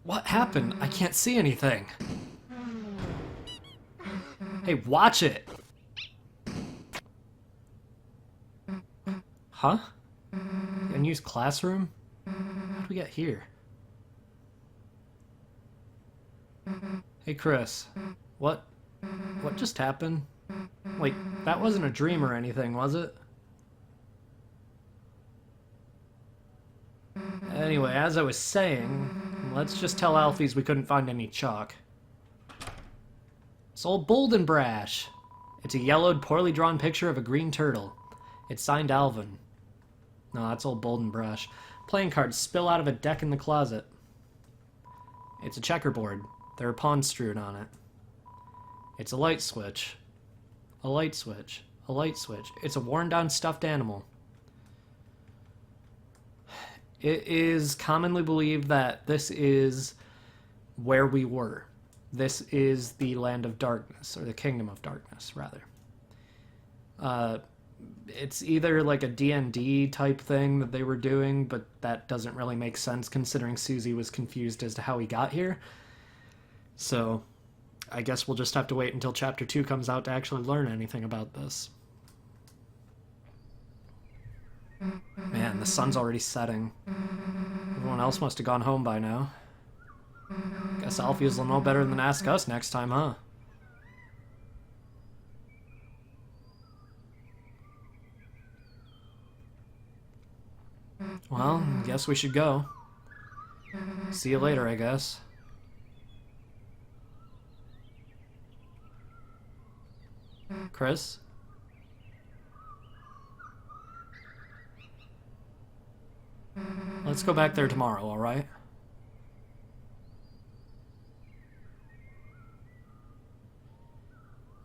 What happened? I can't see anything. Hey, watch it! Huh? Unused classroom? How do we get here? Hey, Chris. What just happened? Like, that wasn't a dream or anything, was it? Anyway, as I was saying, let's just tell Alphys we couldn't find any chalk. It's old Boldenbrash. It's a yellowed, poorly drawn picture of a green turtle. It's signed Alvin. No, that's old Boldenbrash. Playing cards spill out of a deck in the closet. It's a checkerboard. There are pawns strewn on it. It's a light switch. A light switch. A light switch. It's a worn-down stuffed animal. It is commonly believed that this is where we were. This is the land of darkness, or the kingdom of darkness, rather. It's either like a D&D type thing that they were doing, but that doesn't really make sense considering Susie was confused as to how he got here. So, I guess we'll just have to wait until Chapter 2 comes out to actually learn anything about this. Man, the sun's already setting. Everyone else must have gone home by now. Guess Alphys will know better than ask us next time, huh? Well, guess we should go. See you later, I guess. Chris? Let's go back there tomorrow, alright?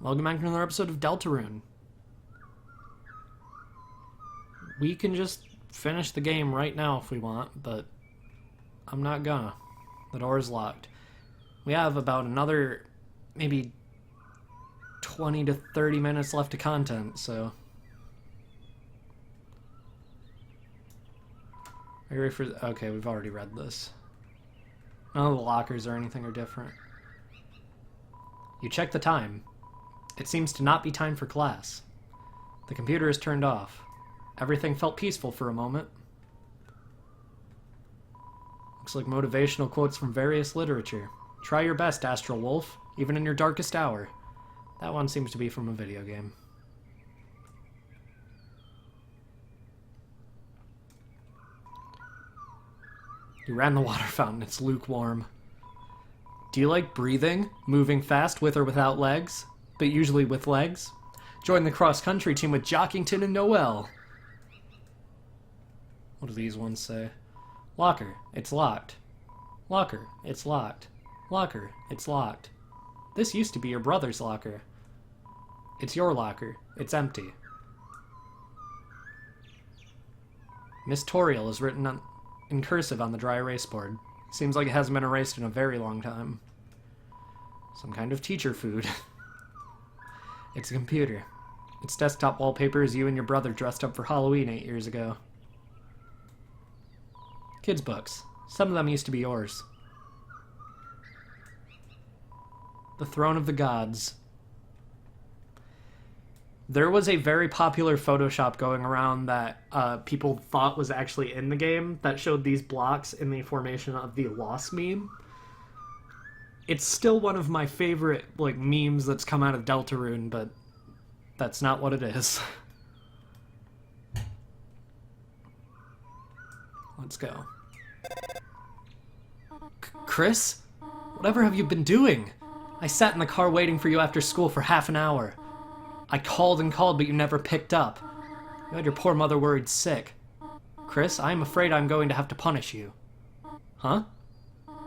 Welcome back to another episode of Deltarune. We can just finish the game right now if we want, but I'm not gonna. The door is locked. We have about another maybe 20 to 30 minutes left of content, so... Are you ready for... Okay, we've already read this. None of the lockers or anything are different. You check the time. It seems to not be time for class. The computer is turned off. Everything felt peaceful for a moment. Looks like motivational quotes from various literature. Try your best, Astral Wolf, even in your darkest hour. That one seems to be from a video game. You ran the water fountain. It's lukewarm. Do you like breathing? Moving fast with or without legs? But usually with legs? Join the cross-country team with Jockington and Noel. What do these ones say? Locker, it's locked. Locker, it's locked. Locker, it's locked. This used to be your brother's locker. It's your locker. It's empty. Miss Toriel is written in cursive on the dry erase board. Seems like it hasn't been erased in a very long time. Some kind of teacher food. It's a computer. Its desktop wallpaper is you and your brother dressed up for Halloween 8 years ago. Kids' books. Some of them used to be yours. The Throne of the Gods. There was a very popular Photoshop going around that people thought was actually in the game that showed these blocks in the formation of the Lost meme. It's still one of my favorite memes that's come out of Deltarune, but that's not what it is. Let's go. Chris? Whatever have you been doing? I sat in the car waiting for you after school for half an hour. I called and called, but you never picked up. You had your poor mother worried sick. Chris, I am afraid I'm going to have to punish you. Huh?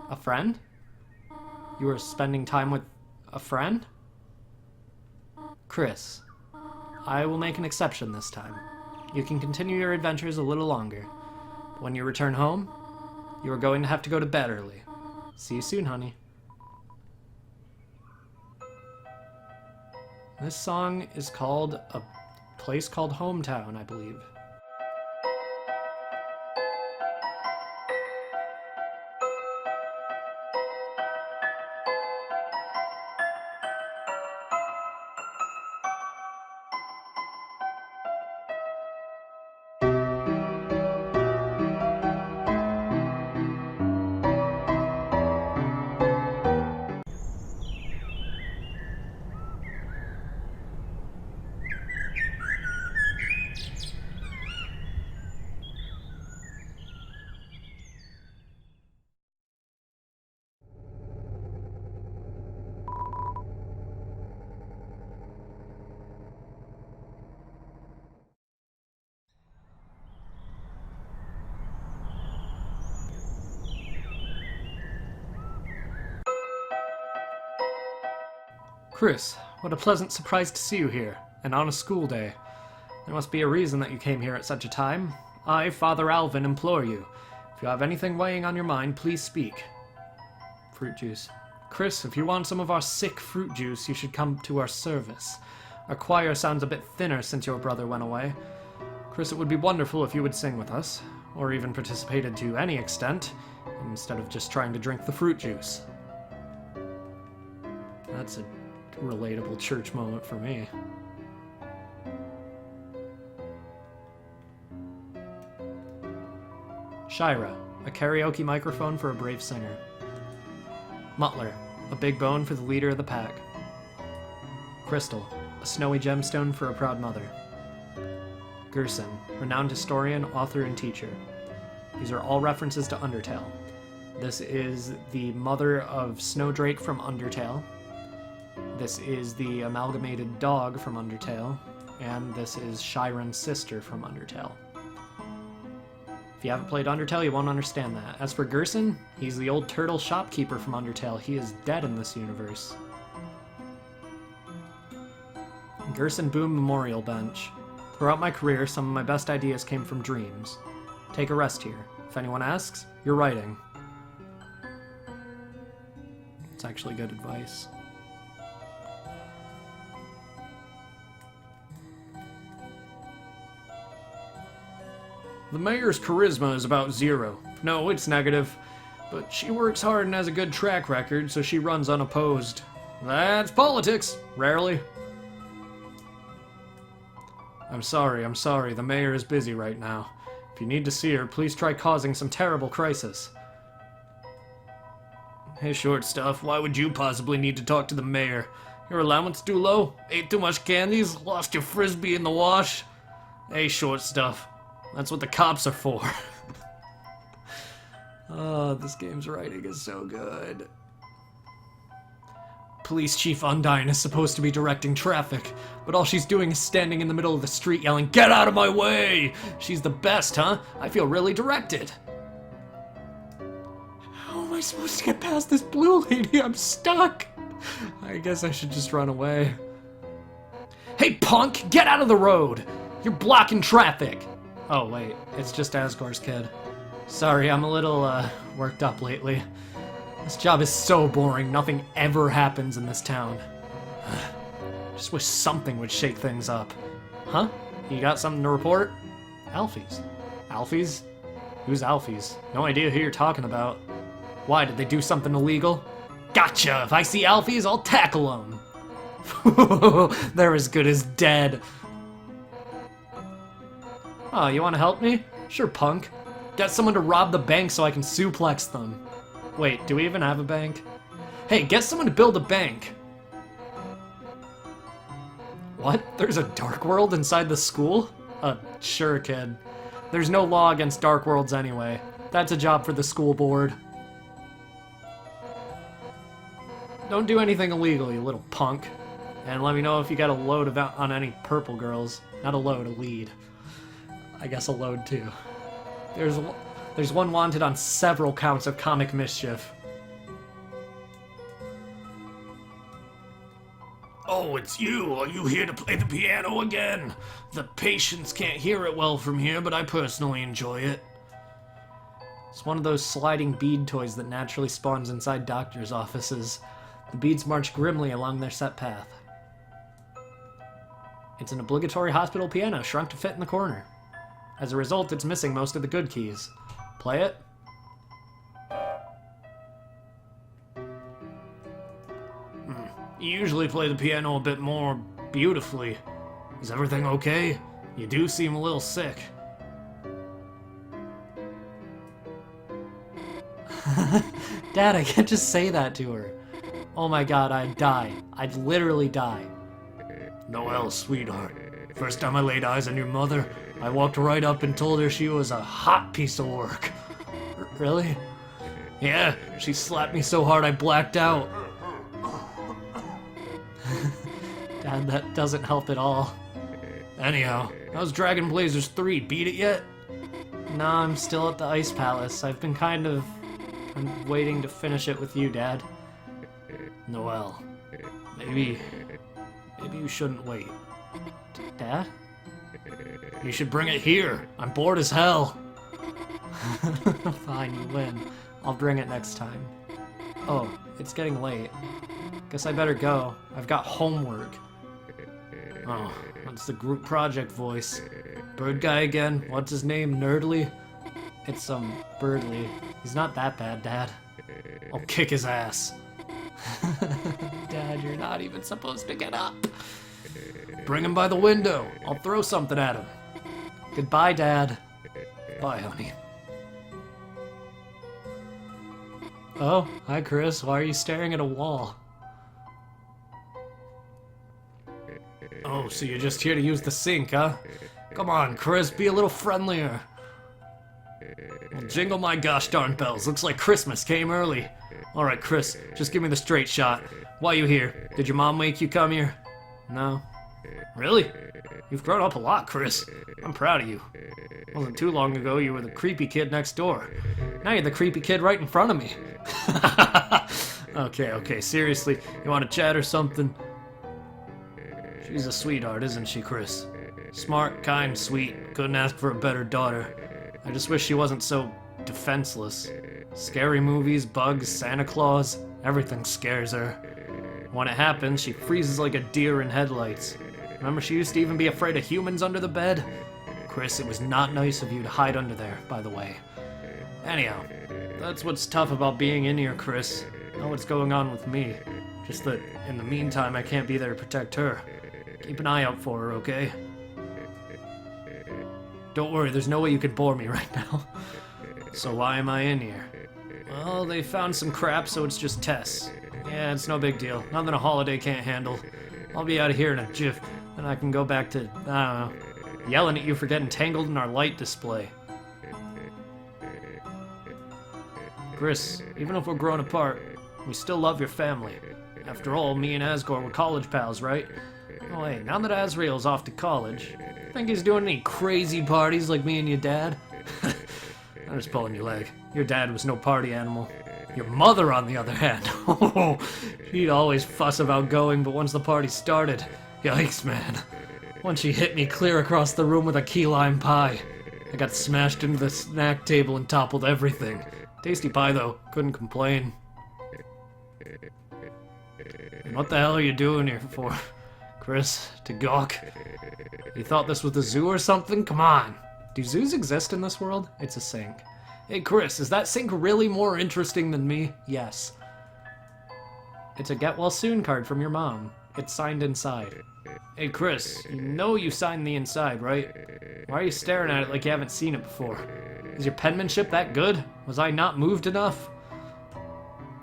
A friend? You were spending time with a friend? Chris, I will make an exception this time. You can continue your adventures a little longer. When you return home, you are going to have to go to bed early. See you soon, honey. This song is called A Place Called Hometown, I believe. Chris, what a pleasant surprise to see you here, and on a school day. There must be a reason that you came here at such a time. I, Father Alvin, implore you. If you have anything weighing on your mind, please speak. Fruit juice. Chris, if you want some of our sick fruit juice, you should come to our service. Our choir sounds a bit thinner since your brother went away. Chris, it would be wonderful if you would sing with us, or even participated to any extent, instead of just trying to drink the fruit juice. That's a relatable church moment for me. Shira, a karaoke microphone for a brave singer. Mutler, a big bone for the leader of the pack. Crystal, a snowy gemstone for a proud mother. Gerson, renowned historian, author, and teacher. These are all references to Undertale. This is the mother of Snowdrake from Undertale. This is the amalgamated dog from Undertale. And this is Shiren's sister from Undertale. If you haven't played Undertale, you won't understand that. As for Gerson, he's the old turtle shopkeeper from Undertale. He is dead in this universe. Gerson Boom Memorial Bench. Throughout my career, some of my best ideas came from dreams. Take a rest here. If anyone asks, you're writing. It's actually good advice. The mayor's charisma is about 0. No, it's negative. But she works hard and has a good track record, so she runs unopposed. That's politics. Rarely. I'm sorry. The mayor is busy right now. If you need to see her, please try causing some terrible crisis. Hey, short stuff, why would you possibly need to talk to the mayor? Your allowance too low? Ate too much candies? Lost your frisbee in the wash? Hey, short stuff. That's what the cops are for. Oh, this game's writing is so good. Police Chief Undyne is supposed to be directing traffic, but all she's doing is standing in the middle of the street yelling, "Get out of my way!" She's the best, huh? I feel really directed. How am I supposed to get past this blue lady? I'm stuck. I guess I should just run away. Hey, punk! Get out of the road! You're blocking traffic! Oh, wait. It's just Asgore's kid. Sorry, I'm a little, worked up lately. This job is so boring. Nothing ever happens in this town. Just wish something would shake things up. Huh? You got something to report? Alfies. Alfies? Who's Alfies? No idea who you're talking about. Why, did they do something illegal? Gotcha! If I see Alfies, I'll tackle them! They're as good as dead. Oh, you want to help me? Sure, punk. Get someone to rob the bank so I can suplex them. Wait, do we even have a bank? Hey, get someone to build a bank. What? There's a dark world inside the school? Sure, kid. There's no law against dark worlds anyway. That's a job for the school board. Don't do anything illegal, you little punk. And let me know if you got a load on any purple girls. Not a load, a lead. I guess a load too. There's one wanted on several counts of comic mischief. Oh, it's you! Are you here to play the piano again? The patients can't hear it well from here, but I personally enjoy it. It's one of those sliding bead toys that naturally spawns inside doctors' offices. The beads march grimly along their set path. It's an obligatory hospital piano shrunk to fit in the corner. As a result, it's missing most of the good keys. Play it? You usually play the piano a bit more beautifully. Is everything okay? You do seem a little sick. Dad, I can't just say that to her. Oh my god, I'd die. I'd literally die. Noelle, sweetheart. First time I laid eyes on your mother, I walked right up and told her she was a hot piece of work. Really? Yeah, she slapped me so hard I blacked out. Dad, that doesn't help at all. Anyhow, how's Dragon Blazers 3? Beat it yet? Nah, I'm still at the Ice Palace. I'm waiting to finish it with you, Dad. Noelle, maybe Maybe you shouldn't wait. Dad? You should bring it here. I'm bored as hell. Fine, you win. I'll bring it next time. Oh, it's getting late. Guess I better go. I've got homework. Oh, that's the group project voice. Bird guy again? What's his name? Nerdly? It's Birdly. He's not that bad, Dad. I'll kick his ass. Dad, you're not even supposed to get up. Bring him by the window. I'll throw something at him. Goodbye, Dad. Bye, honey. Oh, hi, Chris. Why are you staring at a wall? Oh, so you're just here to use the sink, huh? Come on, Chris, be a little friendlier. Well, jingle my gosh darn bells. Looks like Christmas came early. Alright, Chris, just give me the straight shot. Why you here? Did your mom make you come here? No. Really? You've grown up a lot, Chris. I'm proud of you. Wasn't too long ago you were the creepy kid next door. Now you're the creepy kid right in front of me. Okay, seriously, you want to chat or something? She's a sweetheart, isn't she, Chris? Smart, kind, sweet. Couldn't ask for a better daughter. I just wish she wasn't so defenseless. Scary movies, bugs, Santa Claus, everything scares her. When it happens, she freezes like a deer in headlights. Remember she used to even be afraid of humans under the bed? Chris, it was not nice of you to hide under there, by the way. Anyhow, that's what's tough about being in here, Chris. Know what's going on with me. Just that, in the meantime, I can't be there to protect her. Keep an eye out for her, okay? Don't worry, there's no way you could bore me right now. So why am I in here? Well, they found some crap, so it's just tests. Yeah, it's no big deal. Nothing a holiday can't handle. I'll be out of here in a jiff, and I can go back to, I don't know, yelling at you for getting tangled in our light display. Chris, even if we're grown apart, we still love your family. After all, me and Asgore were college pals, right? Oh hey, now that Asriel's off to college, think he's doing any crazy parties like me and your dad? I'm just pulling your leg. Your dad was no party animal. Your mother, on the other hand, she'd always fuss about going, but once the party started, yikes, man. Once she hit me clear across the room with a key lime pie. I got smashed into the snack table and toppled everything. Tasty pie, though. Couldn't complain. And what the hell are you doing here for, Chris? To gawk? You thought this was a zoo or something? Come on. Do zoos exist in this world? It's a sink. Hey, Chris, is that sink really more interesting than me? Yes. It's a get well soon card from your mom. It's signed inside. Hey, Chris, you know you signed the inside, right? Why are you staring at it like you haven't seen it before? Is your penmanship that good? Was I not moved enough?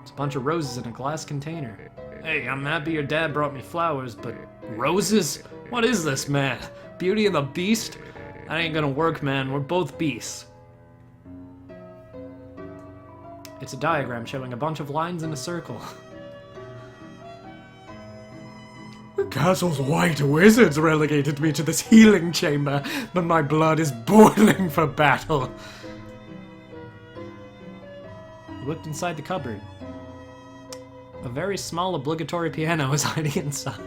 It's a bunch of roses in a glass container. Hey, I'm happy your dad brought me flowers, but roses? What is this, man? Beauty and the Beast? That ain't gonna work, man. We're both beasts. It's a diagram showing a bunch of lines in a circle. The castle's white wizards relegated me to this healing chamber, but my blood is boiling for battle. He looked inside the cupboard. A very small obligatory piano is hiding inside.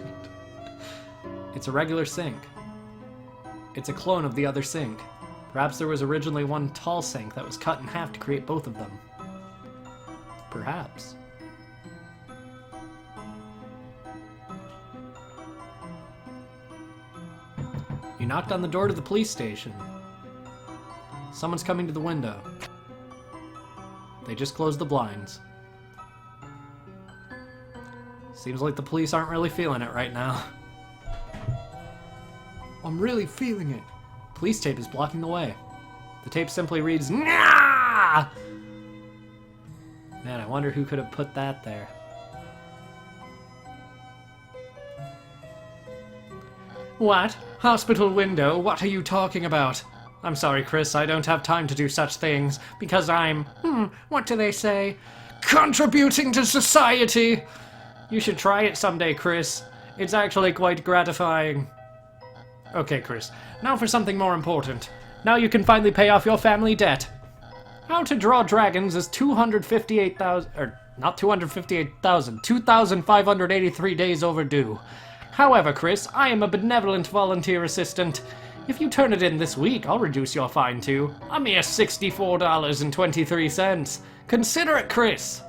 It's a regular sink. It's a clone of the other sink. Perhaps there was originally one tall sink that was cut in half to create both of them. Perhaps. You knocked on the door to the police station. Someone's coming to the window. They just closed the blinds. Seems like the police aren't really feeling it right now. I'm really feeling it. Police tape is blocking the way. The tape simply reads, "Nah!" Man, I wonder who could have put that there. What? Hospital window? What are you talking about? I'm sorry, Chris, I don't have time to do such things, because I'm, what do they say? Contributing to society! You should try it someday, Chris. It's actually quite gratifying. Okay, Chris, now for something more important. Now you can finally pay off your family debt. How to Draw Dragons is 258,000, or not 258,000, 2,583 days overdue. However, Chris, I am a benevolent volunteer assistant. If you turn it in this week, I'll reduce your fine to a mere $64.23. Consider it, Chris.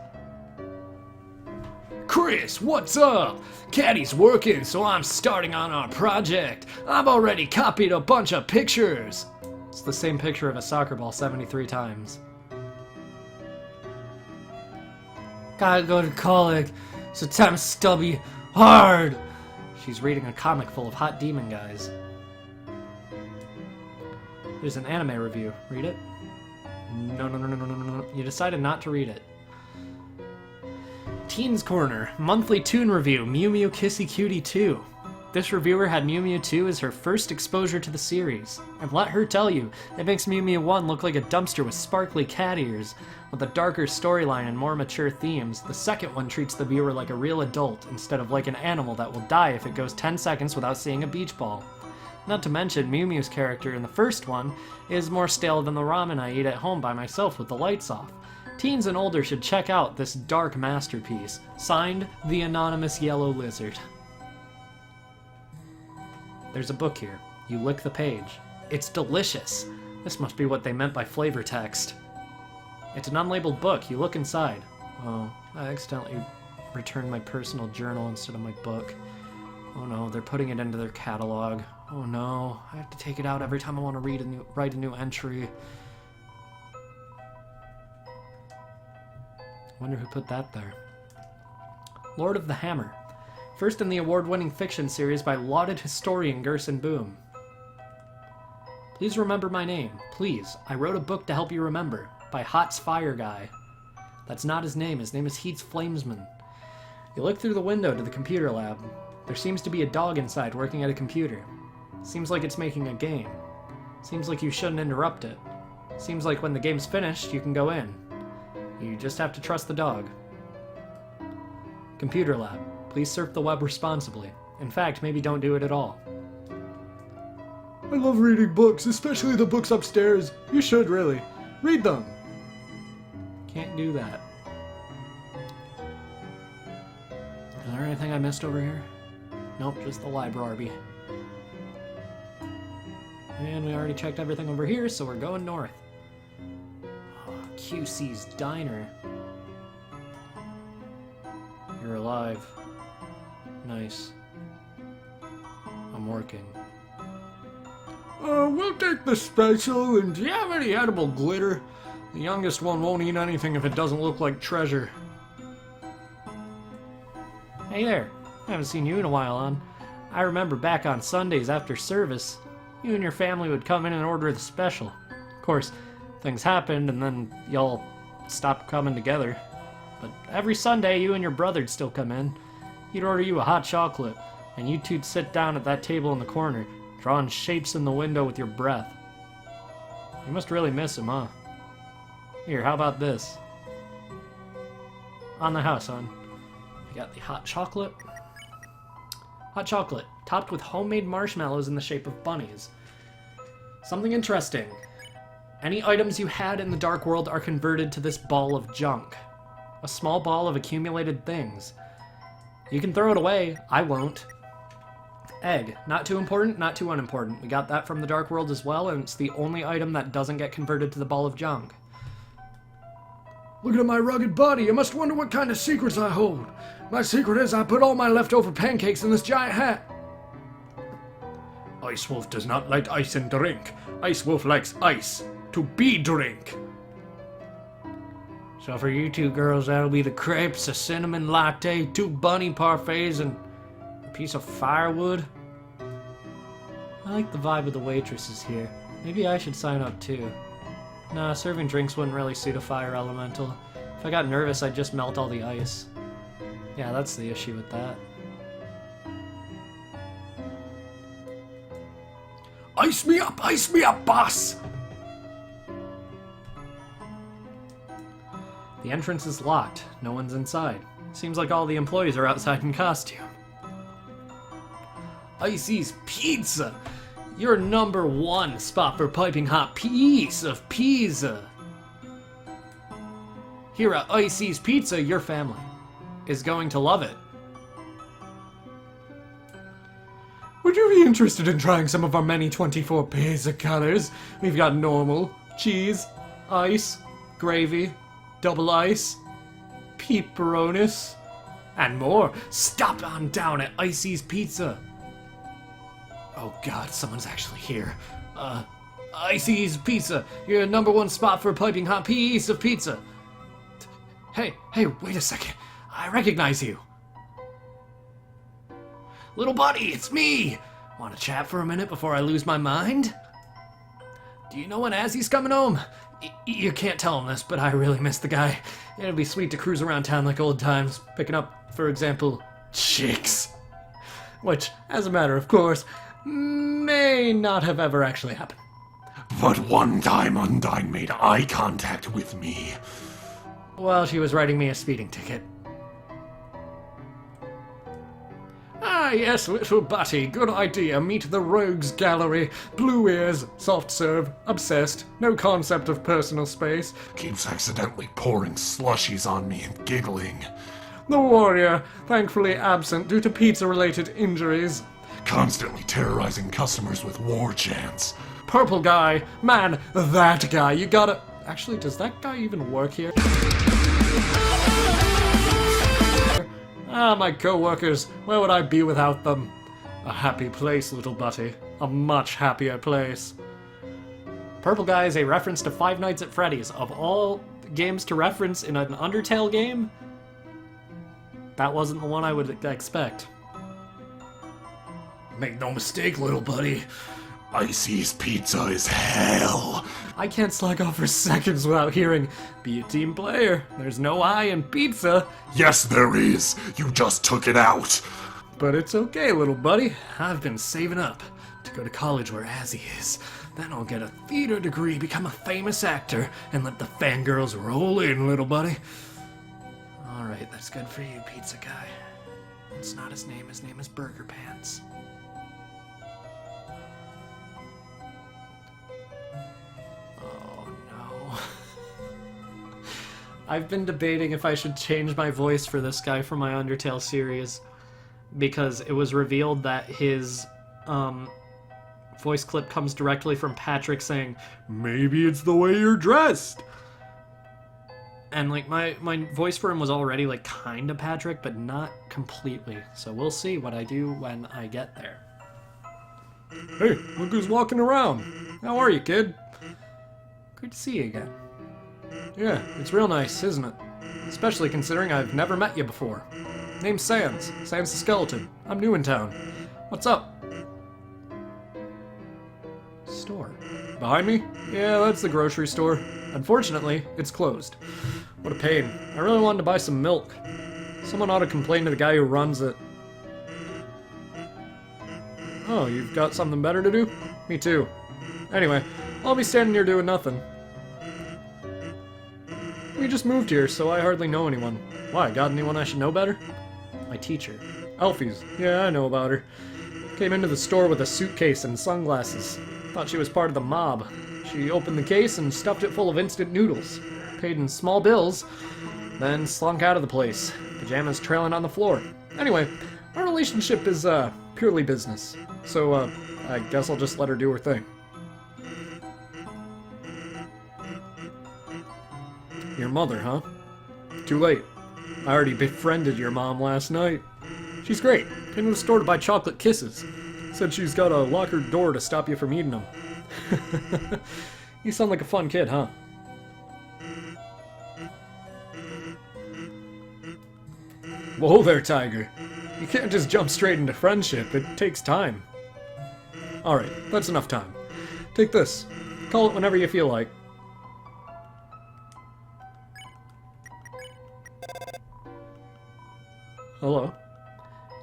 Chris, what's up? Caddy's working, so I'm starting on our project. I've already copied a bunch of pictures. It's the same picture of a soccer ball 73 times. Gotta go to college, so time to stubby hard. She's reading a comic full of hot demon guys. There's an anime review. Read it? No. You decided not to read it. Teens Corner, monthly toon review, Mew Mew Kissy Cutie 2. This reviewer had Mew Mew 2 as her first exposure to the series. And let her tell you, it makes Mew Mew 1 look like a dumpster with sparkly cat ears. With a darker storyline and more mature themes, the second one treats the viewer like a real adult instead of like an animal that will die if it goes 10 seconds without seeing a beach ball. Not to mention, Mew Mew's character in the first one is more stale than the ramen I eat at home by myself with the lights off. Teens and older should check out this dark masterpiece. Signed, The Anonymous Yellow Lizard. There's a book here. You lick the page. It's delicious. This must be what they meant by flavor text. It's an unlabeled book. You look inside. Oh, I accidentally returned my personal journal instead of my book. Oh no, they're putting it into their catalog. Oh no, I have to take it out every time I want to write a new entry. Wonder who put that there. Lord of the Hammer. First in the award-winning fiction series by lauded historian Gerson Boom. Please remember my name. Please. I wrote a book to help you remember. By Hot's Fire Guy. That's not his name. His name is Heat's Flamesman. You look through the window to the computer lab. There seems to be a dog inside working at a computer. Seems like it's making a game. Seems like you shouldn't interrupt it. Seems like when the game's finished, you can go in. You just have to trust the dog. Computer lab. Please surf the web responsibly. In fact, maybe don't do it at all. I love reading books, especially the books upstairs. You should, really. Read them. Can't do that. Is there anything I missed over here? Nope, just the library. And we already checked everything over here, so we're going north. Oh, QC's Diner. You're alive. Nice. I'm working. We'll take the special, and do you have any edible glitter? The youngest one won't eat anything if it doesn't look like treasure. Hey there. I haven't seen you in a while, hon. I remember back on Sundays after service, you and your family would come in and order the special. Of course, things happened, and then y'all stopped coming together. But every Sunday, you and your brother'd still come in. He'd order you a hot chocolate, and you two'd sit down at that table in the corner, drawing shapes in the window with your breath. You must really miss him, huh? Here, how about this? On the house, hon. You got the hot chocolate. Hot chocolate, topped with homemade marshmallows in the shape of bunnies. Something interesting. Any items you had in the dark world are converted to this ball of junk. A small ball of accumulated things. You can throw it away. I won't. Egg. Not too important, not too unimportant. We got that from the dark world as well, and it's the only item that doesn't get converted to the ball of junk. Look at my rugged body. You must wonder what kind of secrets I hold. My secret is I put all my leftover pancakes in this giant hat. Ice Wolf does not like ice and drink. Ice Wolf likes ice to be drink. So for you two girls, that'll be the crepes, a cinnamon latte, 2 bunny parfaits, and a piece of firewood. I like the vibe of the waitresses here. Maybe I should sign up too. Nah, serving drinks wouldn't really suit a fire elemental. If I got nervous, I'd just melt all the ice. Yeah, that's the issue with that. Ice me up, boss! The entrance is locked. No one's inside. Seems like all the employees are outside in costume. Icy's Pizza! Your #1 spot for piping hot piece of pizza. Here at Icy's Pizza, your family is going to love it. be interested in trying some of our many 24 pizza colors. We've got normal, cheese, ice, gravy, double ice, pepperonis, and more. Stop on down at Icy's Pizza. Oh god, someone's actually here. Icy's Pizza, your #1 spot for piping hot piece of pizza. Hey, wait a second. I recognize you. Little buddy, it's me! Want to chat for a minute before I lose my mind? Do you know when Azzy's coming home? You can't tell him this, but I really miss the guy. It'd be sweet to cruise around town like old times, picking up, for example, chicks. Which, as a matter of course, may not have ever actually happened. But one time Undyne made eye contact with me. Well, she was writing me a speeding ticket. Ah, yes, little Batty, good idea. Meet the Rogues Gallery. Blue ears, soft serve, obsessed, no concept of personal space. Keeps accidentally pouring slushies on me and giggling. The Warrior, thankfully absent due to pizza-related injuries. Constantly terrorizing customers with war chants. Purple Guy, man, that guy, you gotta... Actually, does that guy even work here? Ah, my co-workers, where would I be without them? A happy place, little Butty. A much happier place. Purple Guy is a reference to Five Nights at Freddy's. Of all games to reference in an Undertale game, that wasn't the one I would expect. Make no mistake, little buddy. Icy's Pizza is hell. I can't slug off for seconds without hearing, be a team player. There's no I in pizza. Yes, there is. You just took it out. But it's okay, little buddy. I've been saving up to go to college where Azzy is. Then I'll get a theater degree, become a famous actor, and let the fangirls roll in, little buddy. Alright, that's good for you, pizza guy. It's not his name is Burger Pants. I've been debating if I should change my voice for this guy from my Undertale series, because it was revealed that his voice clip comes directly from Patrick saying, "Maybe it's the way you're dressed." And like my voice for him was already like kind of Patrick, but not completely. So we'll see what I do when I get there. Hey, look who's walking around. How are you, kid? Good to see you again. Yeah, it's real nice, isn't it? Especially considering I've never met you before. Name's Sans. Sans the Skeleton. I'm new in town. What's up? Store. Behind me? Yeah, that's the grocery store. Unfortunately, it's closed. What a pain. I really wanted to buy some milk. Someone ought to complain to the guy who runs it. Oh, you've got something better to do? Me too. Anyway, I'll be standing here doing nothing. We just moved here, so I hardly know anyone. Why, got anyone I should know better? My teacher. Elfie's. Yeah, I know about her. Came into the store with a suitcase and sunglasses. Thought she was part of the mob. She opened the case and stuffed it full of instant noodles. Paid in small bills, then slunk out of the place. Pajamas trailing on the floor. Anyway, our relationship is, purely business. So, I guess I'll just let her do her thing. Your mother, huh? Too late. I already befriended your mom last night. She's great. Came to the store to buy chocolate kisses. Said she's got a locker door to stop you from eating them. You sound like a fun kid, huh? Whoa there, Tiger. You can't just jump straight into friendship. It takes time. Alright, that's enough time. Take this. Call it whenever you feel like. Hello.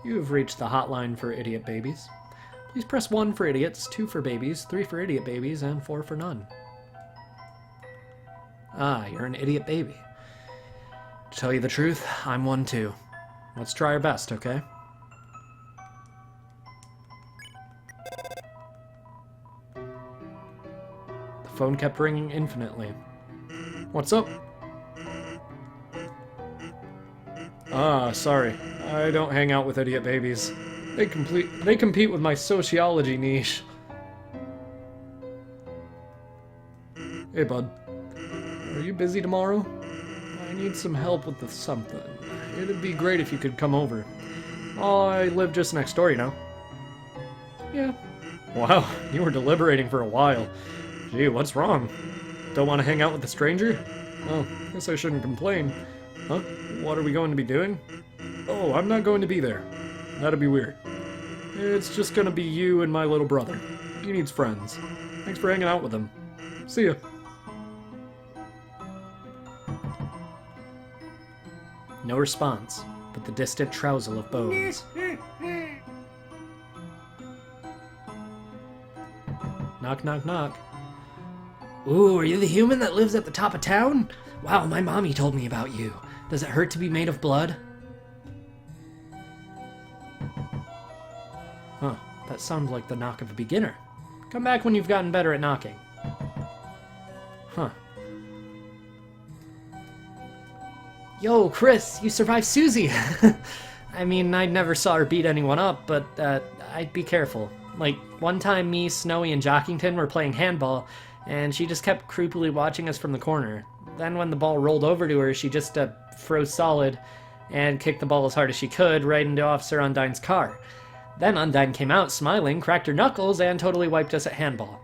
You have reached the hotline for idiot babies. Please press 1 for idiots, 2 for babies, 3 for idiot babies, and 4 for none. Ah, you're an idiot baby. To tell you the truth, I'm one too. Let's try our best, okay? The phone kept ringing infinitely. What's up? Ah, sorry. I don't hang out with idiot babies. They compete with my sociology niche. Hey, bud. Are you busy tomorrow? I need some help with something. It'd be great if you could come over. Oh, I live just next door, you know. Yeah. Wow, you were deliberating for a while. Gee, what's wrong? Don't want to hang out with a stranger? Oh, guess I shouldn't complain. Huh? What are we going to be doing? Oh, I'm not going to be there. That'd be weird. It's just gonna be you and my little brother. He needs friends. Thanks for hanging out with him. See ya. No response, but the distant trousel of bones. Knock, knock, knock. Ooh, are you the human that lives at the top of town? Wow, my mommy told me about you. Does it hurt to be made of blood? Huh, that sounds like the knock of a beginner. Come back when you've gotten better at knocking. Huh. Yo, Chris, you survived Susie! I mean, I never saw her beat anyone up, but I'd be careful. Like, one time me, Snowy, and Jockington were playing handball, and she just kept creepily watching us from the corner. Then when the ball rolled over to her, she just froze solid and kicked the ball as hard as she could right into Officer Undine's car. Then Undine came out, smiling, cracked her knuckles, and totally wiped us at handball.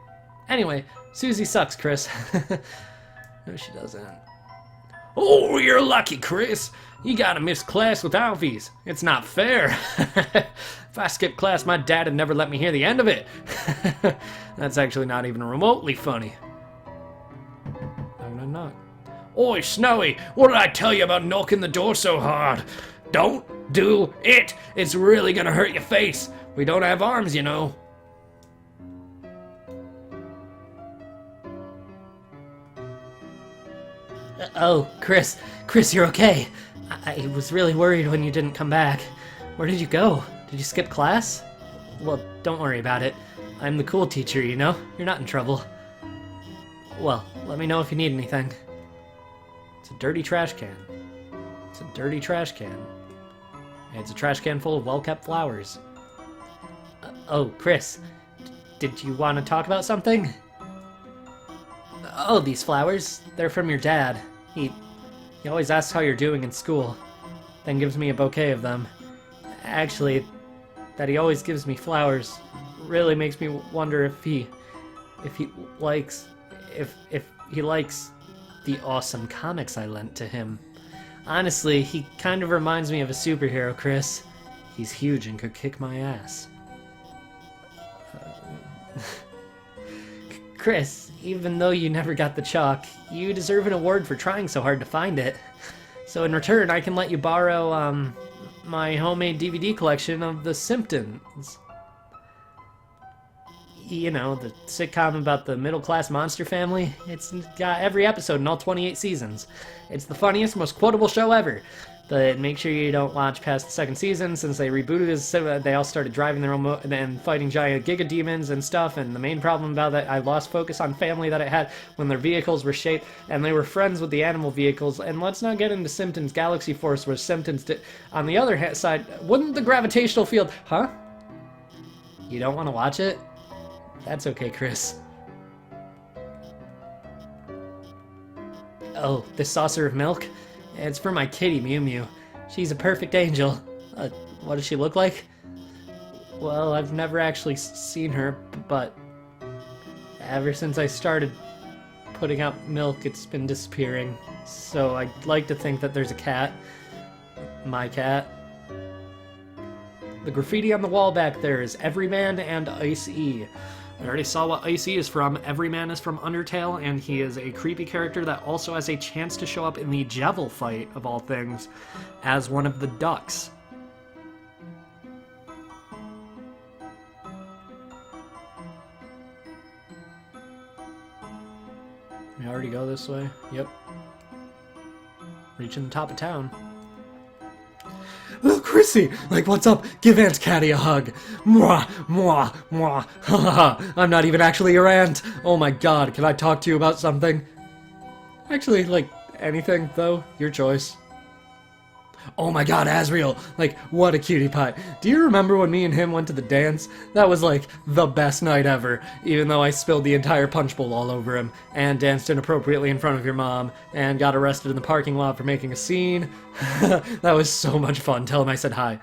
Anyway, Susie sucks, Chris. No, she doesn't. Oh, you're lucky, Chris. You gotta miss class with Alfies. It's not fair. If I skipped class, my dad would never let me hear the end of it. That's actually not even remotely funny. Knock, knock, knock. Oi, Snowy, what did I tell you about knocking the door so hard? Don't do it. It's really gonna hurt your face. We don't have arms, you know. Oh, Chris, you're okay. I was really worried when you didn't come back. Where did you go? Did you skip class? Well, don't worry about it. I'm the cool teacher, you know? You're not in trouble. Well, let me know if you need anything. It's a dirty trash can. It's a dirty trash can. It's a trash can full of well-kept flowers. Oh, Chris, did you want to talk about something? Oh, these flowers, they're from your dad. He always asks how you're doing in school, then gives me a bouquet of them. Actually, that he always gives me flowers really makes me wonder if he likes the awesome comics I lent to him. Honestly, he kind of reminds me of a superhero, Chris. He's huge and could kick my ass. Chris, even though you never got the chalk, you deserve an award for trying so hard to find it. So in return, I can let you borrow, my homemade DVD collection of The Simpsons. You know, the sitcom about the middle-class monster family. It's got every episode in all 28 seasons. It's the funniest, most quotable show ever. But make sure you don't watch past the second season, since they rebooted it, so they all started driving their own and fighting giant giga demons and stuff, and the main problem about that, I lost focus on family that I had when their vehicles were shaped, and they were friends with the animal vehicles, and let's not get into Simpsons Galaxy Force, where Simpsons did. On the other side, wouldn't the gravitational field... Huh? You don't want to watch it? That's okay, Chris. Oh, this saucer of milk? It's for my kitty, Mew Mew. She's a perfect angel. What does she look like? Well, I've never actually seen her, but ever since I started putting out milk, it's been disappearing. So I'd like to think that there's a cat. My cat. The graffiti on the wall back there is Everyman and Ice-E. I already saw what Ice-E is from. Everyman is from Undertale, and he is a creepy character that also has a chance to show up in the Jevil fight, of all things, as one of the ducks. We already go this way? Yep. Reaching the top of town. Look, Chrissy! Like, what's up? Give Aunt Catty a hug. Mwah, mwah, mwah. Ha ha ha. I'm not even actually your aunt. Oh my god, can I talk to you about something? Actually, like, anything, though. Your choice. Oh my god, Asriel! Like, what a cutie pie. Do you remember when me and him went to the dance? That was like the best night ever, even though I spilled the entire punch bowl all over him, and danced inappropriately in front of your mom, and got arrested in the parking lot for making a scene. That was so much fun. Tell him I said hi.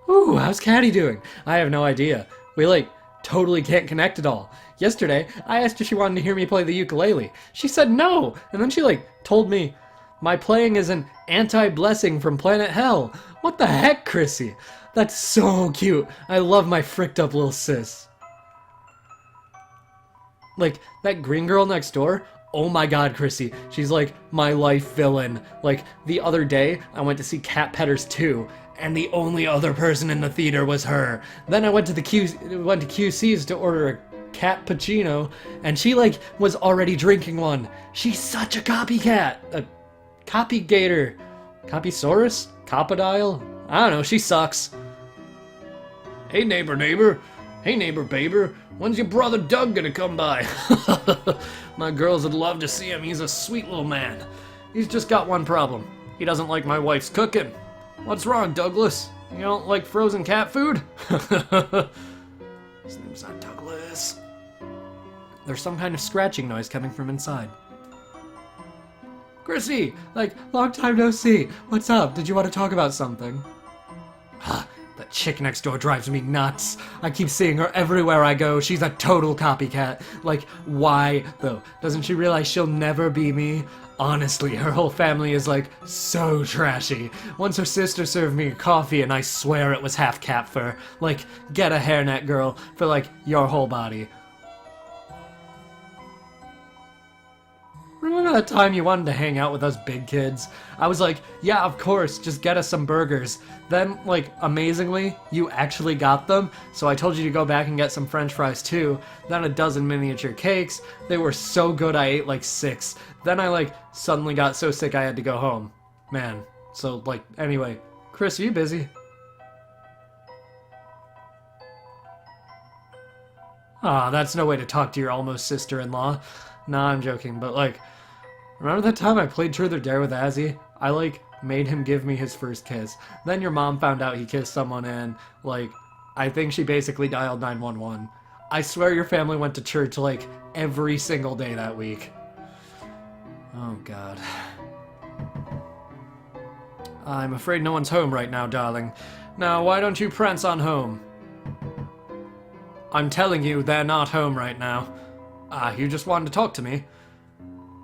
Ooh, how's Caddy doing? I have no idea. We, like, totally can't connect at all. Yesterday, I asked her if she wanted to hear me play the ukulele. She said no, and then she, like, told me, my playing is an anti-blessing from planet hell. What the heck, Chrissy? That's so cute. I love my fricked up little sis. Like, that green girl next door? Oh my god, Chrissy. She's like my life villain. Like, the other day, I went to see Cat Petters 2, and the only other person in the theater was her. Then I went to QC's to order a cat puccino, and she, like, was already drinking one. She's such a copycat. A copygator. Copysaurus? Copodile? I don't know, she sucks. Hey neighbor, neighbor. Hey neighbor, baber. When's your brother Doug gonna come by? My girls would love to see him. He's a sweet little man. He's just got one problem. He doesn't like my wife's cooking. What's wrong, Douglas? You don't like frozen cat food? His name's not Douglas. There's some kind of scratching noise coming from inside. Chrissy! Like, long time no see. What's up? Did you want to talk about something? That chick next door drives me nuts. I keep seeing her everywhere I go. She's a total copycat. Like, why, though? Doesn't she realize she'll never be me? Honestly, her whole family is, like, so trashy. Once her sister served me coffee and I swear it was half cat fur. Like, get a hairnet, girl, for, like, your whole body. Remember that time you wanted to hang out with us big kids? I was like, yeah, of course, just get us some burgers. Then, like, amazingly, you actually got them, so I told you to go back and get some french fries too. Then a dozen miniature cakes. They were so good I ate like 6. Then I, like, suddenly got so sick I had to go home. Man, so, like, anyway. Chris, are you busy? Ah, that's no way to talk to your almost sister-in-law. Nah, I'm joking, but, like, remember that time I played Truth or Dare with Azzy? I, like, made him give me his first kiss. Then your mom found out he kissed someone and, like, I think she basically dialed 911. I swear your family went to church, like, every single day that week. Oh, God. I'm afraid no one's home right now, darling. Now, why don't you prance on home? I'm telling you, they're not home right now. Ah, you just wanted to talk to me.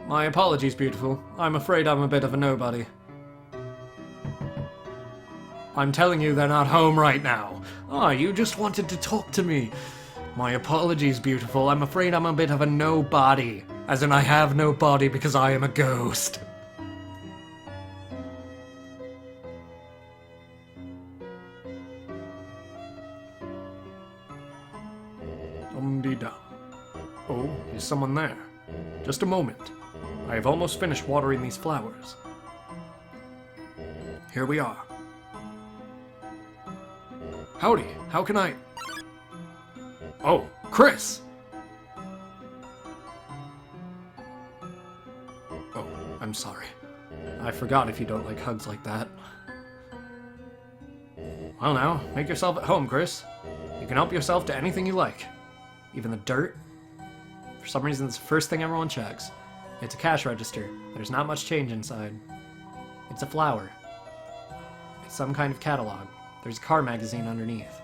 My apologies, beautiful. I'm afraid I'm a bit of a nobody. I'm telling you they're not home right now. Ah, you just wanted to talk to me. My apologies, beautiful. I'm afraid I'm a bit of a nobody. As in I have no body because I am a ghost. Dum-dee-dum. Oh, is someone there? Just a moment. I have almost finished watering these flowers. Here we are. Howdy, how can I... Oh, Chris! Oh, I'm sorry. I forgot if you don't like hugs like that. Well now, make yourself at home, Chris. You can help yourself to anything you like. Even the dirt. For some reason, it's the first thing everyone checks. It's a cash register. There's not much change inside. It's a flower. It's some kind of catalog. There's a car magazine underneath.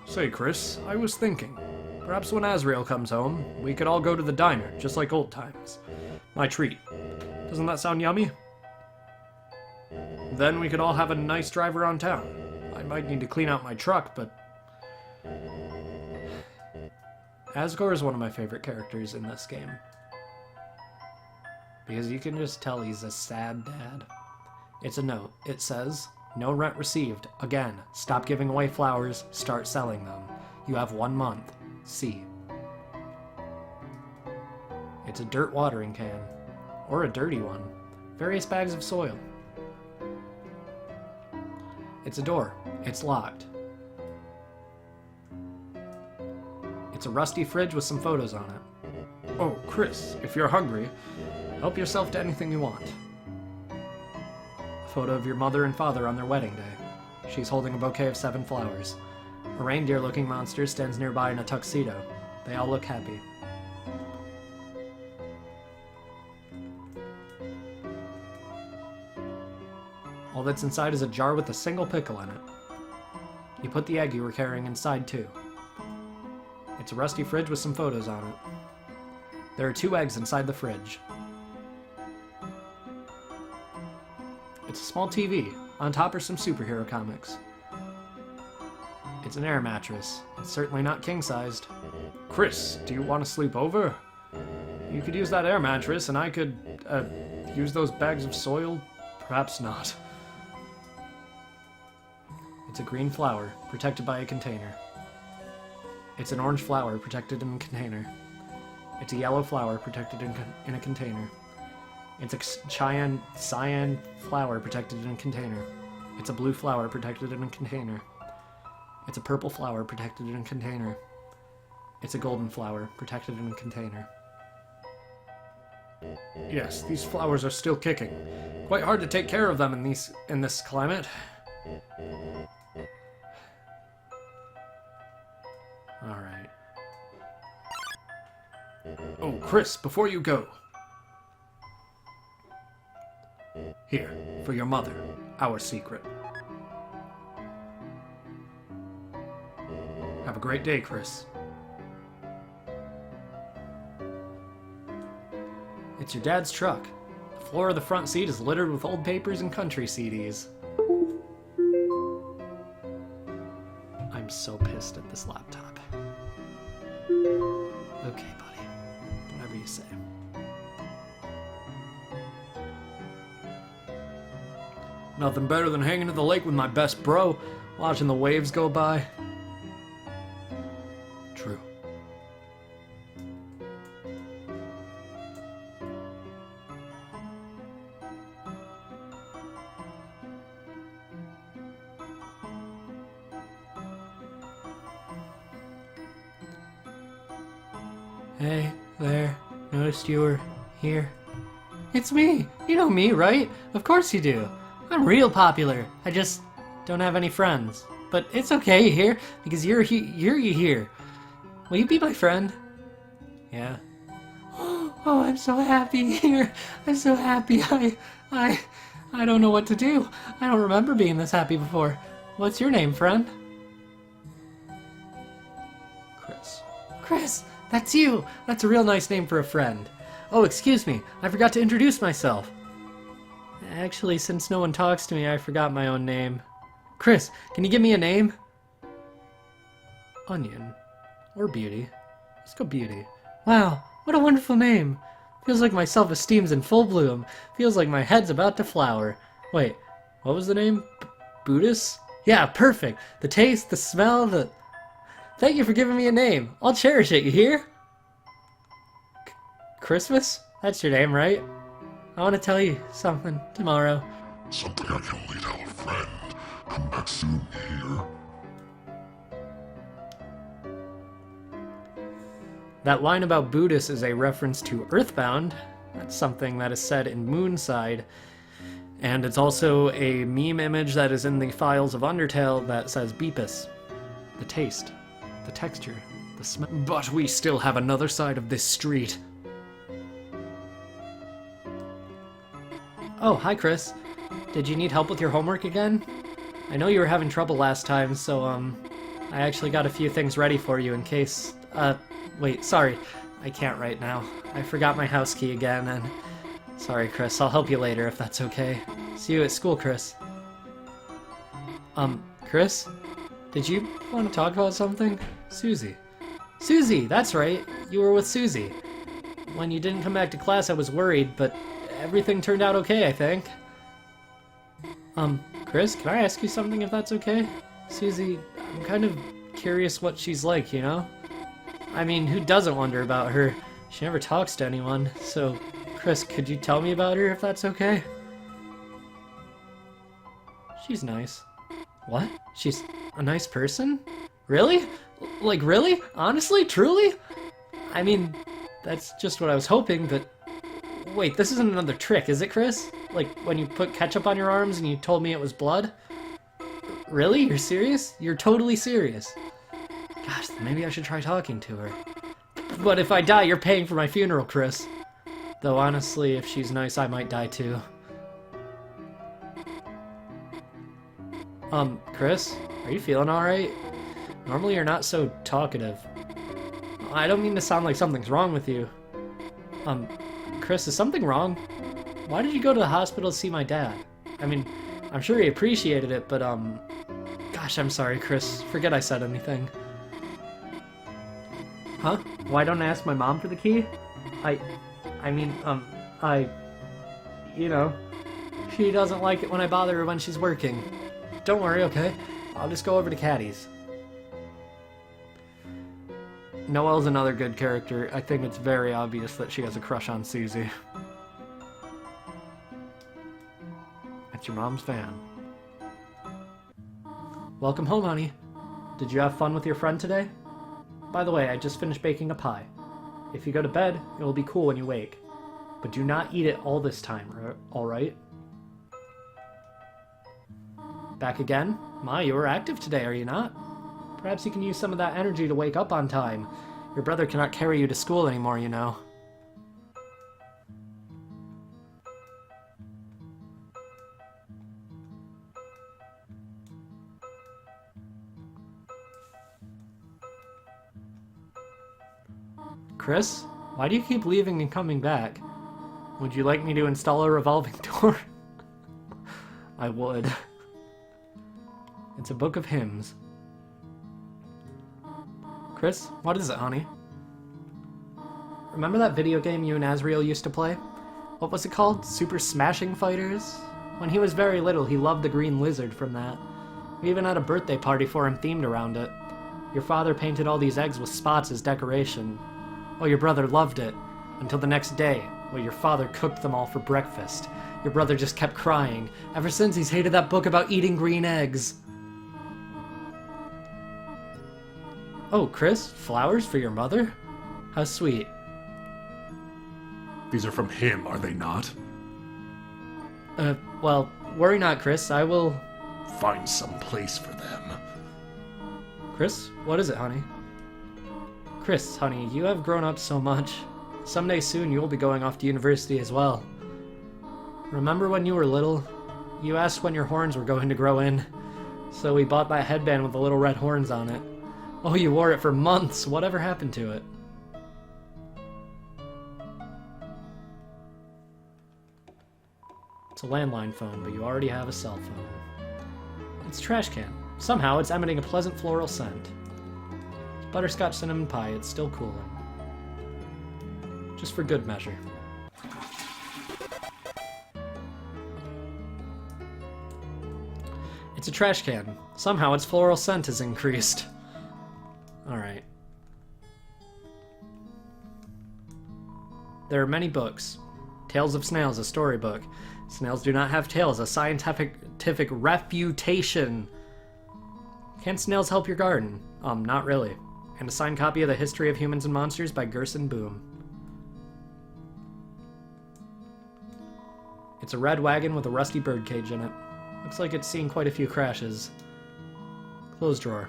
Say, Chris, I was thinking. Perhaps when Asriel comes home, we could all go to the diner, just like old times. My treat. Doesn't that sound yummy? Then we could all have a nice drive around town. I might need to clean out my truck, but... Asgore is one of my favorite characters in this game. Because you can just tell he's a sad dad. It's a note. It says, no rent received. Again, stop giving away flowers, start selling them. You have 1 month. See. It's a dirt watering can. Or a dirty one. Various bags of soil. It's a door. It's locked. It's a rusty fridge with some photos on it. Oh, Chris, if you're hungry, Help yourself to anything you want. A photo of your mother and father on their wedding day. She's holding a bouquet of 7 flowers. A reindeer-looking monster stands nearby in a tuxedo. They all look happy. All that's inside is a jar with a single pickle in it. You put the egg you were carrying inside, too. It's a rusty fridge with some photos on it. There are 2 eggs inside the fridge. It's a small TV. On top are some superhero comics. It's an air mattress. It's certainly not king-sized. Chris, do you want to sleep over? You could use that air mattress, and I could, use those bags of soil? Perhaps not. It's a green flower, protected by a container. It's an orange flower, protected in a container. It's a yellow flower, protected in a container. It's a cyan flower, protected in a container. It's a blue flower, protected in a container. It's a purple flower, protected in a container. It's a golden flower, protected in a container. Yes, these flowers are still kicking. Quite hard to take care of them in this climate. Alright. Oh, Chris, before you go. Here, for your mother, our secret. Have a great day, Chris. It's your dad's truck. The floor of the front seat is littered with old papers and country CDs. I'm so pissed at this laptop. Okay, buddy. Whatever you say. Nothing better than hanging at the lake with my best bro, watching the waves go by. True. Hey, there. Noticed you were here. It's me! You know me, right? Of course you do. I'm real popular. I just don't have any friends. But it's okay here, because you're here. Will you be my friend? Yeah. Oh, I'm so happy here. I'm so happy. I don't know what to do. I don't remember being this happy before. What's your name, friend? Chris. Chris! That's you! That's a real nice name for a friend. Oh, excuse me. I forgot to introduce myself. Actually, since no one talks to me, I forgot my own name. Chris, can you give me a name? Onion. Or Beauty. Let's go Beauty. Wow, what a wonderful name. Feels like my self-esteem's in full bloom. Feels like my head's about to flower. Wait, what was the name? Buddhist? Yeah, perfect. The taste, the smell, the... Thank you for giving me a name. I'll cherish it, you hear? Christmas? That's your name, right? I want to tell you something tomorrow. Something I can only tell a friend. Come back soon, you hear? That line about Buddhist is a reference to Earthbound. That's something that is said in Moonside. And it's also a meme image that is in the files of Undertale that says Beepus. The taste, the texture, the smell. But we still have another side of this street. Oh, hi Chris. Did you need help with your homework again? I know you were having trouble last time, so I actually got a few things ready for you in case... Wait, sorry. I can't right now. I forgot my house key again, and... Sorry, Chris. I'll help you later if that's okay. See you at school, Chris. Chris? Did you want to talk about something? Susie. Susie! That's right. You were with Susie. When you didn't come back to class, I was worried, but everything turned out okay, I think. Chris, can I ask you something if that's okay? Susie, I'm kind of curious what she's like, you know? I mean, who doesn't wonder about her? She never talks to anyone, so... Chris, could you tell me about her if that's okay? She's nice. What? She's a nice person? Really? Like, really? Honestly? Truly? I mean, that's just what I was hoping, but... Wait, this isn't another trick, is it, Chris? Like, when you put ketchup on your arms and you told me it was blood? Really? You're serious? You're totally serious. Gosh, maybe I should try talking to her. But if I die, you're paying for my funeral, Chris. Though honestly, if she's nice, I might die too. Chris? Are you feeling alright? Normally you're not so talkative. I don't mean to sound like something's wrong with you. Chris, is something wrong? Why did you go to the hospital to see my dad? I mean, I'm sure he appreciated it, but, gosh, I'm sorry, Chris. Forget I said anything. Huh? Why don't I ask my mom for the key? You know, she doesn't like it when I bother her when she's working. Don't worry, okay? I'll just go over to Caddy's. Noelle's another good character. I think it's very obvious that she has a crush on Susie. It's your mom's fan. Welcome home, honey. Did you have fun with your friend today? By the way, I just finished baking a pie. If you go to bed, it will be cool when you wake. But do not eat it all this time, alright? Back again? Ma, you were active today, are you not? Perhaps you can use some of that energy to wake up on time. Your brother cannot carry you to school anymore, you know. Chris, why do you keep leaving and coming back? Would you like me to install a revolving door? I would. It's a book of hymns. Chris, what is it, honey? Remember that video game you and Azriel used to play? What was it called? Super Smashing Fighters? When he was very little, he loved the green lizard from that. We even had a birthday party for him themed around it. Your father painted all these eggs with spots as decoration. Oh, your brother loved it. Until the next day, when your father cooked them all for breakfast. Your brother just kept crying. Ever since, he's hated that book about eating green eggs. Oh, Chris, flowers for your mother? How sweet. These are from him, are they not? Well, worry not, Chris. I will... Find some place for them. Chris, what is it, honey? Chris, honey, you have grown up so much. Someday soon you'll be going off to university as well. Remember when you were little? You asked when your horns were going to grow in. So we bought that headband with the little red horns on it. Oh, you wore it for months. Whatever happened to it? It's a landline phone, but you already have a cell phone. It's a trash can. Somehow it's emitting a pleasant floral scent. Butterscotch cinnamon pie, it's still cooling. Just for good measure. It's a trash can. Somehow its floral scent has increased. Alright. There are many books. Tales of Snails, a storybook. Snails do not have tails, a scientific refutation. Can snails help your garden? Not really. And a signed copy of The History of Humans and Monsters by Gerson Boom. It's a red wagon with a rusty birdcage in it. Looks like it's seen quite a few crashes. Clothes drawer.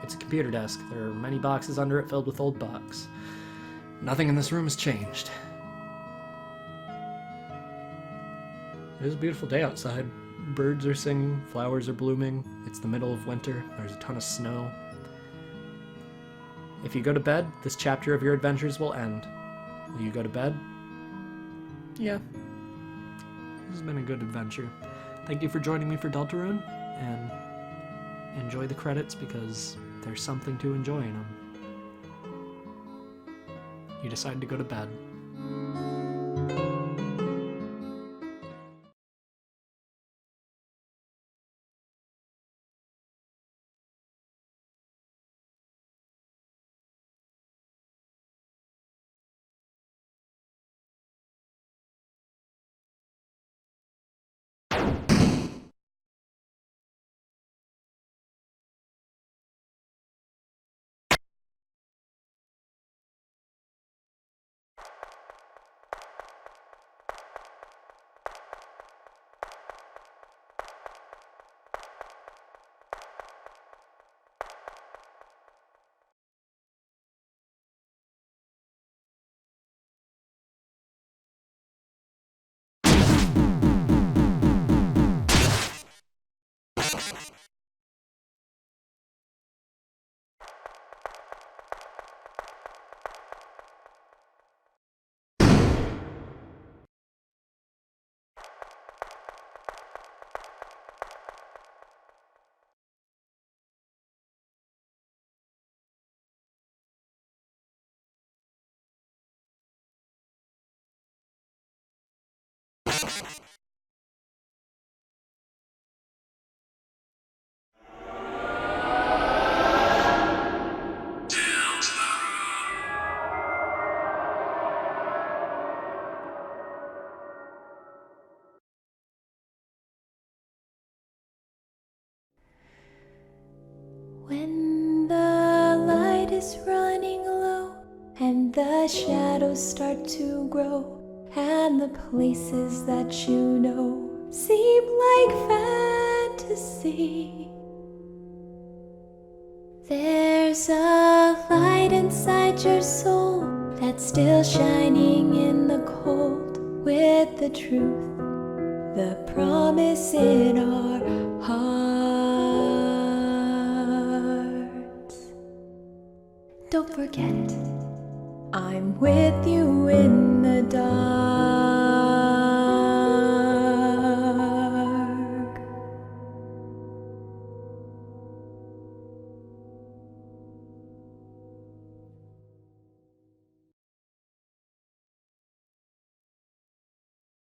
It's a computer desk. There are many boxes under it filled with old books. Nothing in this room has changed. It is a beautiful day outside. Birds are singing, flowers are blooming. It's the middle of winter. There's a ton of snow. If you go to bed, this chapter of your adventures will end. Will you go to bed? Yeah. This has been a good adventure. Thank you for joining me for Deltarune, and enjoy the credits because there's something to enjoy in them. You decide to go to bed. When the light is running low and the shadows start to grow and the places that you know seem like fantasy, there's a light inside your soul that's still shining in the cold with the truth, the promise in our hearts. Don't forget, I'm with you in the dark.